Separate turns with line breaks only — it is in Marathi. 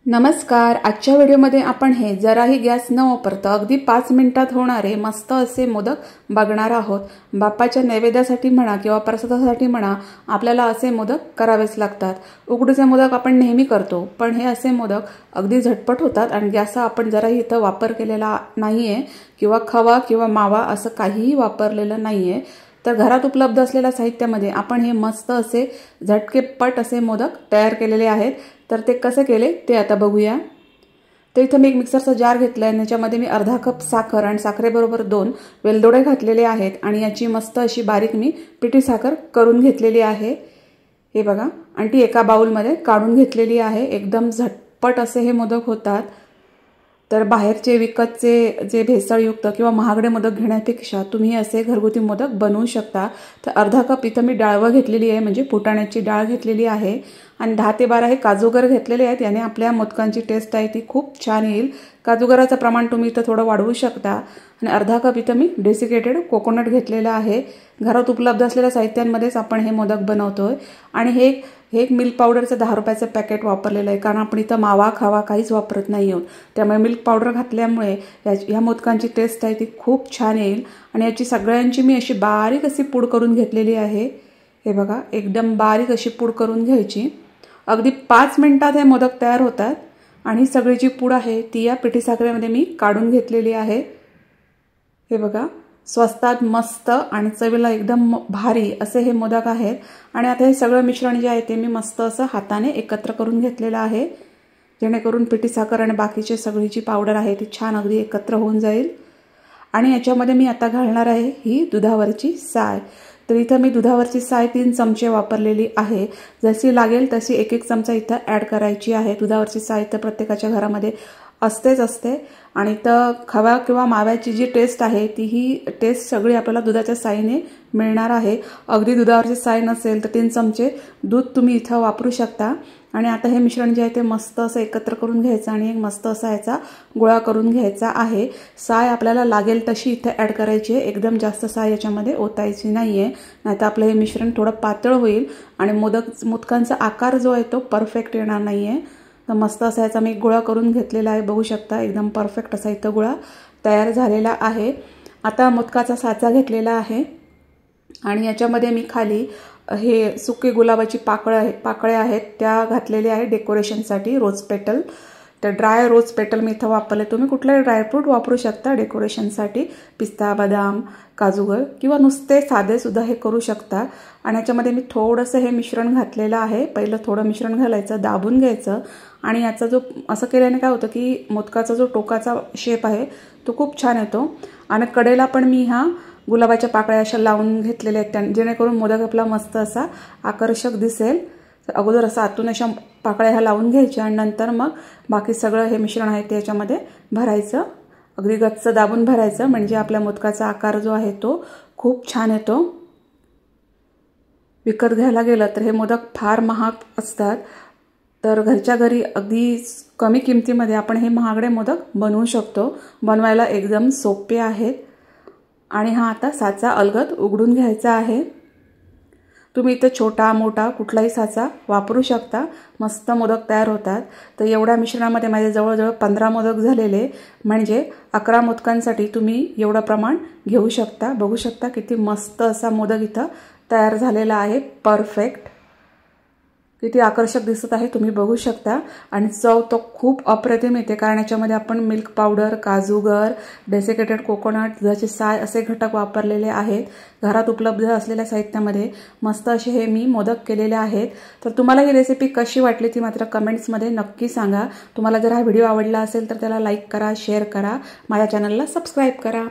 नमस्कार। आजच्या व्हिडिओमध्ये आपण हे जराही गॅस न वापरता अगदी 5 मिनिटात होणारे मस्त असे मोदक बघणार आहोत। बाप्पाच्या नैवेद्यासाठी म्हणा किंवा प्रसादासाठी म्हणा आपल्याला असे मोदक करावेच लागतात। उकडीचे मोदक आपण नेहमी करतो, पण हे असे मोदक अगदी झटपट होतात आणि गॅसचा आपण जराही इथं वापर केलेला नाहीये किंवा खवा किंवा मावा असं काहीही वापरलेलं नाहीये। तर घरात उपलब्ध असलेल्या साहित्यामध्ये आपण हे मस्त असे झटकेपट असे मोदक तयार केलेले आहेत। तर ते कसे केले ते आता बघूया। तर इथे मी एक मिक्सरचा जार घेतलाय आणि याच्यामध्ये मी अर्धा कप साखर आणि साखरेबरोबर 2 वेलदोडे घातलेले आहेत आणि याची मस्त अशी बारीक मी पिठी साखर करून घेतलेली आहे। हे बघा, आणि ती एका बाउलमध्ये काढून घेतलेली आहे। एकदम झटपट असे हे मोदक होतात। तर बाहेरचे विकतचे जे भेसळयुक्त किंवा महागडे मोदक घेण्यापेक्षा तुम्ही असे घरगुती मोदक बनवू शकता। तर अर्धा कप इथं मी डाळवा घेतलेली आहे, म्हणजे फुटाण्याची डाळ घेतलेली आहे आणि 10 ते 12 हे काजूगर घेतलेले आहेत। याने आपल्या मोदकांची टेस्ट आहे ती खूप छान येईल। काजूगराचं प्रमाण तुम्ही इथं थोडं वाढवू शकता। आणि अर्धा कप इथं मी डेसिकेटेड कोकोनट घेतलेला आहे। घरात उपलब्ध असलेल्या साहित्यांमध्येच आपण हे मोदक बनवतोय। आणि हे एक मिल्क पावडरचं 10 रुपयाचं पॅकेट वापरलेलं आहे, कारण आपण इथं मावा खावा काहीच वापरत नाही आहोत। त्यामुळे मिल्क पावडर घातल्यामुळे या मोदकांची टेस्ट आहे ती खूप छान येईल। आणि याची सगळ्यांची मी अशी बारीक अशी पूड करून घेतलेली आहे। हे बघा, एकदम बारीक अशी पूड करून घ्यायची। अगदी 5 मिनिटात हे मोदक तयार होतात। आणि सगळी जी पूड आहे ती या पिठी साखरेमध्ये मी काढून घेतलेली आहे। हे बघा, स्वस्तात मस्त आणि चवीला एकदम भारी असे हे मोदक आहेत। आणि आता हे सगळं मिश्रण जे आहे ते मी मस्त असं हाताने एकत्र करून घेतलेलं आहे, जेणेकरून पिठी साखर आणि बाकीची सगळी जी पावडर आहे ती छान अगदी एकत्र होऊन जाईल। आणि याच्यामध्ये मी आता घालणार आहे ही दुधावरची साय। तर इथं मी दुधावरची साय 3 चमचे वापरलेली आहे। जशी लागेल तशी एक एक चमचा इथं ॲड करायची आहे। दुधावरची साय तर प्रत्येकाच्या घरामध्ये असतेच असते। आणि तर खवा किंवा माव्याची जी टेस्ट आहे ती ही टेस्ट सगळी आपल्याला दुधाच्या सायने मिळणार आहे। अगदी दुधावरची साय नसेल तर 3 चमचे दूध तुम्ही इथं वापरू शकता। आणि आता हे मिश्रण जे आहे ते मस्त असं एकत्र करून घ्यायचं आणि एक मस्त असा याचा गोळा करून घ्यायचा आहे। साय आपल्याला लागेल तशी इथं ॲड करायची आहे, एकदम जास्त साय याच्यामध्ये ओतायची नाहीये, नाहीतर आपलं हे मिश्रण थोडं पातळ होईल आणि मोदकांचा आकार जो आहे तो परफेक्ट येणार नाहीये। तर मस्त असा याचा मी गोळा करून घेतलेला आहे, बघू शकता एकदम परफेक्ट असा इथं गोळा तयार झालेला आहे। आता मोदकाचा साचा घेतलेला आहे आणि याच्यामध्ये मी खाली हे सुके गुलाबाची पाकळ्या आहेत त्या घातलेल्या आहे डेकोरेशनसाठी, रोज पेटल। तर ड्राय रोज पेटल मी इथं वापरले। तुम्ही कुठलाही ड्रायफ्रूट वापरू शकता डेकोरेशनसाठी, पिस्ता, बदाम, काजूगर किंवा नुसते साधे सुद्धा हे करू शकता। आणि याच्यामध्ये मी थोडंसं हे मिश्रण घातलेलं आहे। पहिलं थोडं मिश्रण घालायचं, दाबून घ्यायचं आणि याचा जो असं केल्याने काय होतं की मोदकाचा जो टोकाचा शेप आहे तो खूप छान येतो। आणि कडेला पण मी ह्या गुलाबाच्या पाकळ्या अशा लावून घेतलेल्या आहेत, जेणेकरून मोदक आपला मस्त असा आकर्षक दिसेल। अगोदर असं आतून अशा पाकळ्या ह्या लावून घ्यायच्या आणि नंतर मग बाकी सगळं हे मिश्रण आहे ते याच्यामध्ये भरायचं, अगदी गच्च दाबून भरायचं, म्हणजे आपल्या मोदकाचा आकार जो आहे तो खूप छान येतो। विकत घ्यायला गेलं तर हे मोदक फार महाग असतात, तर घरच्या घरी अगदी कमी किमतीमध्ये आपण हे महागडे मोदक बनवू शकतो। बनवायला एकदम सोपे आहेत। आणि हा आता साचा अलगद उघडून घ्यायचा आहे। तुम्ही इथे छोटा मोठा कुठलाही साचा वापरू शकता, मस्त मोदक तयार होतात। तर एवढ्या मिश्रणामध्ये माझे जवळजवळ 15 मोदक झालेले, म्हणजे 11 मोदकांसाठी तुम्ही एवढं प्रमाण घेऊ शकता। बघू शकता किती मस्त असा मोदक इथं तयार झालेला आहे, परफेक्ट, किती आकर्षक दिसत आहे तुम्ही बघू शकता। आणि चव तो खूप अप्रतिम येते, कारण याच्यामध्ये आपण मिल्क पावडर, काजूगर, डेसिकेटेड कोकोनट, दुधाची साय असे घटक वापरलेले आहेत। घरात उपलब्ध असलेल्या साहित्यामध्ये मस्त असे हे मी मोदक केलेले आहेत। तर तुम्हाला ही रेसिपी कशी वाटली ती मात्र कमेंट्समध्ये नक्की सांगा। तुम्हाला जर हा व्हिडिओ आवडला असेल तर त्याला लाईक करा, शेअर करा, माझ्या चॅनलला सबस्क्राईब करा।